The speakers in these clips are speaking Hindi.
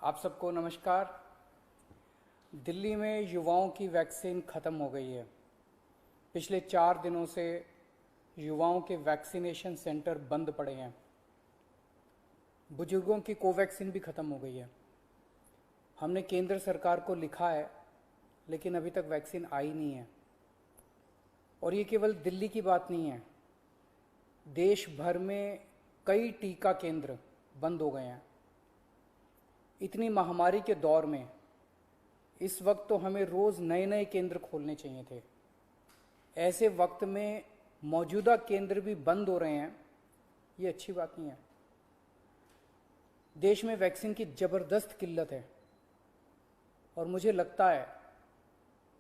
आप सबको नमस्कार। दिल्ली में युवाओं की वैक्सीन ख़त्म हो गई है। पिछले 4 दिनों से युवाओं के वैक्सीनेशन सेंटर बंद पड़े हैं। बुजुर्गों की कोवैक्सीन भी ख़त्म हो गई है। हमने केंद्र सरकार को लिखा है, लेकिन अभी तक वैक्सीन आई नहीं है। और ये केवल दिल्ली की बात नहीं है, देश भर में कई टीका केंद्र बंद हो गए हैं। इतनी महामारी के दौर में इस वक्त तो हमें रोज़ नए नए केंद्र खोलने चाहिए थे। ऐसे वक्त में मौजूदा केंद्र भी बंद हो रहे हैं, ये अच्छी बात नहीं है। देश में वैक्सीन की ज़बरदस्त किल्लत है और मुझे लगता है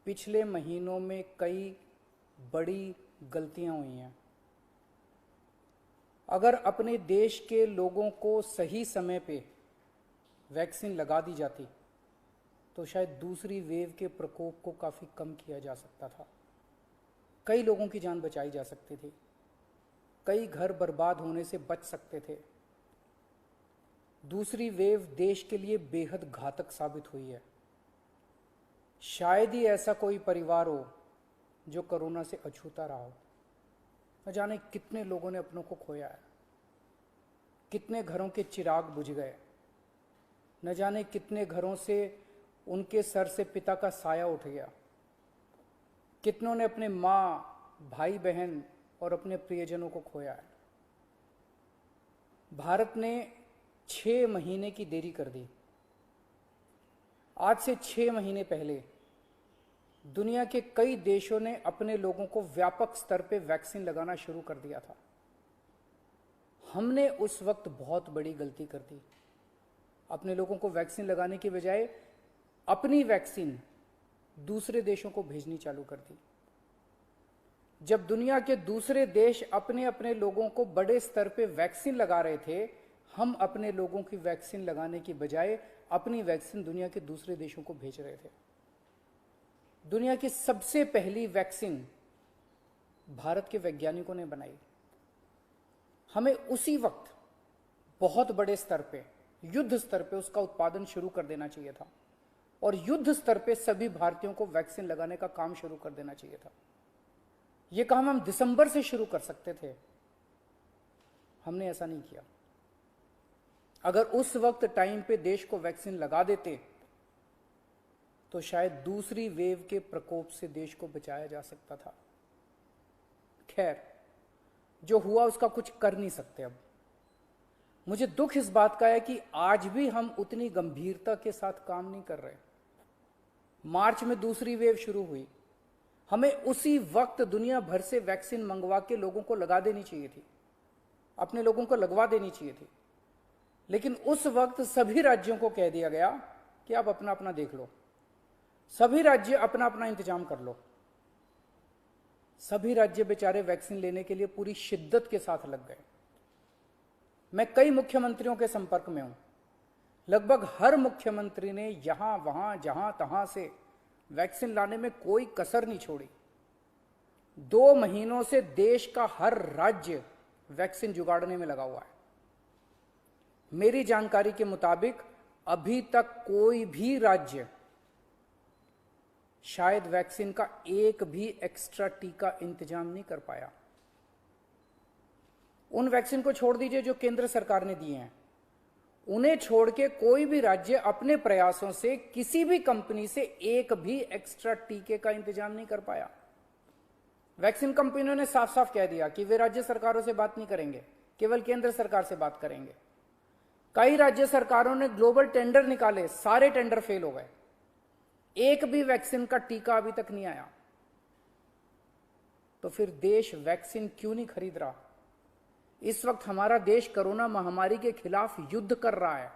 पिछले महीनों में कई बड़ी गलतियां हुई हैं। अगर अपने देश के लोगों को सही समय पे वैक्सीन लगा दी जाती तो शायद दूसरी वेव के प्रकोप को काफ़ी कम किया जा सकता था। कई लोगों की जान बचाई जा सकती थी, कई घर बर्बाद होने से बच सकते थे। दूसरी वेव देश के लिए बेहद घातक साबित हुई है। शायद ही ऐसा कोई परिवार हो जो कोरोना से अछूता रहा हो। न जाने कितने लोगों ने अपनों को खोया है, कितने घरों के चिराग बुझ गए, न जाने कितने घरों से उनके सर से पिता का साया उठ गया। कितनों ने अपने माँ, भाई बहन और अपने प्रियजनों को खोया है। भारत ने 6 महीने की देरी कर दी। आज से 6 महीने पहले दुनिया के कई देशों ने अपने लोगों को व्यापक स्तर पे वैक्सीन लगाना शुरू कर दिया था। हमने उस वक्त बहुत बड़ी गलती कर दी। अपने लोगों को वैक्सीन लगाने की बजाय अपनी वैक्सीन दूसरे देशों को भेजनी चालू कर दी। जब दुनिया के दूसरे देश अपने अपने लोगों को बड़े स्तर पे वैक्सीन लगा रहे थे, हम अपने लोगों की वैक्सीन लगाने की बजाय अपनी वैक्सीन दुनिया के दूसरे देशों को भेज रहे थे। दुनिया की सबसे पहली वैक्सीन भारत के वैज्ञानिकों ने बनाई। हमें उसी वक्त बहुत बड़े स्तर पे, युद्ध स्तर पे उसका उत्पादन शुरू कर देना चाहिए था और युद्ध स्तर पे सभी भारतीयों को वैक्सीन लगाने का काम शुरू कर देना चाहिए था। यह काम हम दिसंबर से शुरू कर सकते थे, हमने ऐसा नहीं किया। अगर उस वक्त टाइम पे देश को वैक्सीन लगा देते तो शायद दूसरी वेव के प्रकोप से देश को बचाया जा सकता था। खैर, जो हुआ उसका कुछ कर नहीं सकते। अब मुझे दुख इस बात का है कि आज भी हम उतनी गंभीरता के साथ काम नहीं कर रहे। मार्च में दूसरी वेव शुरू हुई, हमें उसी वक्त दुनिया भर से वैक्सीन मंगवा के लोगों को लगा देनी चाहिए थी, अपने लोगों को लगवा देनी चाहिए थी। लेकिन उस वक्त सभी राज्यों को कह दिया गया कि आप अपना अपना देख लो, सभी राज्य अपना अपना इंतजाम कर लो। सभी राज्य बेचारे वैक्सीन लेने के लिए पूरी शिद्दत के साथ लग गए। मैं कई मुख्यमंत्रियों के संपर्क में हूं। लगभग हर मुख्यमंत्री ने यहां वहां जहां तहां से वैक्सीन लाने में कोई कसर नहीं छोड़ी। 2 महीनों से देश का हर राज्य वैक्सीन जुगाड़ने में लगा हुआ है। मेरी जानकारी के मुताबिक अभी तक कोई भी राज्य शायद वैक्सीन का एक भी एक्स्ट्रा टीका इंतजाम नहीं कर पाया। उन वैक्सीन को छोड़ दीजिए जो केंद्र सरकार ने दिए हैं, उन्हें छोड़ के कोई भी राज्य अपने प्रयासों से किसी भी कंपनी से एक भी एक्स्ट्रा टीके का इंतजाम नहीं कर पाया। वैक्सीन कंपनियों ने साफ साफ कह दिया कि वे राज्य सरकारों से बात नहीं करेंगे, केवल केंद्र सरकार से बात करेंगे। कई राज्य सरकारों ने ग्लोबल टेंडर निकाले, सारे टेंडर फेल हो गए। एक भी वैक्सीन का टीका अभी तक नहीं आया। तो फिर देश वैक्सीन क्यों नहीं खरीद रहा? इस वक्त हमारा देश कोरोना महामारी के खिलाफ युद्ध कर रहा है।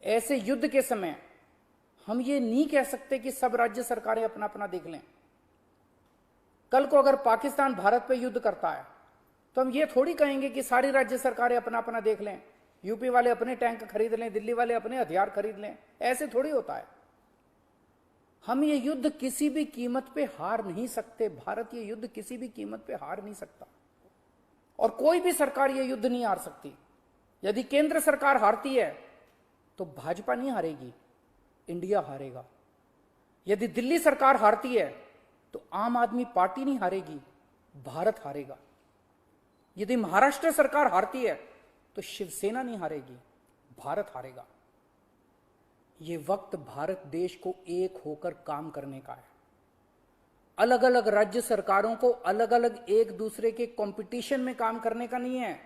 ऐसे युद्ध के समय हम ये नहीं कह सकते कि सब राज्य सरकारें अपना अपना देख लें। कल को अगर पाकिस्तान भारत पे युद्ध करता है तो हम ये थोड़ी कहेंगे कि सारी राज्य सरकारें अपना अपना देख लें, यूपी वाले अपने टैंक खरीद लें, दिल्ली वाले अपने हथियार खरीद लें। ऐसे थोड़ी होता है। हम ये युद्ध किसी भी कीमत पे हार नहीं सकते। भारत ये युद्ध किसी भी कीमत पे हार नहीं सकता और कोई भी सरकार ये युद्ध नहीं हार सकती। यदि केंद्र सरकार हारती है तो भाजपा नहीं हारेगी, इंडिया हारेगा। यदि दिल्ली सरकार हारती है तो आम आदमी पार्टी नहीं हारेगी, भारत हारेगा। यदि महाराष्ट्र सरकार हारती है तो शिवसेना नहीं हारेगी, भारत हारेगा। ये वक्त भारत देश को एक होकर काम करने का है। अलग अलग राज्य सरकारों को अलग अलग एक दूसरे के कंपटीशन में काम करने का नहीं है।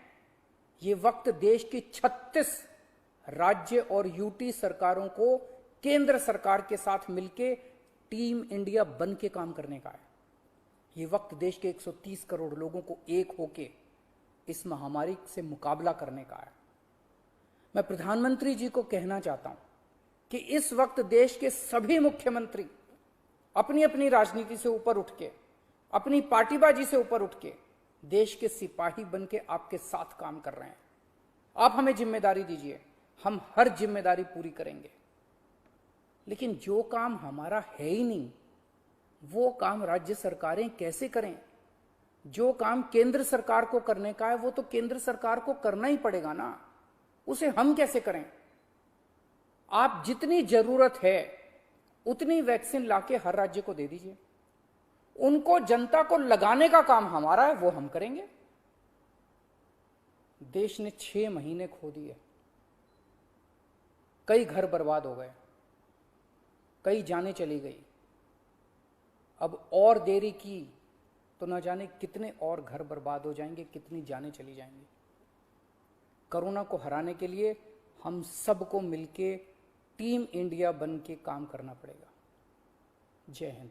ये वक्त देश की 36 राज्य और यूटी सरकारों को केंद्र सरकार के साथ मिलकर टीम इंडिया बन के काम करने का है। ये वक्त देश के 130 करोड़ लोगों को एक होके इस महामारी से मुकाबला करने का है। मैं प्रधानमंत्री जी को कहना चाहता हूं कि इस वक्त देश के सभी मुख्यमंत्री अपनी अपनी राजनीति से ऊपर उठ के, अपनी पार्टीबाजी से ऊपर उठ के देश के सिपाही बन के आपके साथ काम कर रहे हैं। आप हमें जिम्मेदारी दीजिए, हम हर जिम्मेदारी पूरी करेंगे। लेकिन जो काम हमारा है ही नहीं, वो काम राज्य सरकारें कैसे करें? जो काम केंद्र सरकार को करने का है वो तो केंद्र सरकार को करना ही पड़ेगा ना, उसे हम कैसे करें? आप जितनी जरूरत है उतनी वैक्सीन लाके हर राज्य को दे दीजिए। उनको जनता को लगाने का काम हमारा है, वो हम करेंगे। देश ने 6 महीने खो दिए, कई घर बर्बाद हो गए, कई जानें चली गई। अब और देरी की तो न जाने कितने और घर बर्बाद हो जाएंगे, कितनी जानें चली जाएंगी। कोरोना को हराने के लिए हम सबको मिलके टीम इंडिया बन के काम करना पड़ेगा। जय हिंद।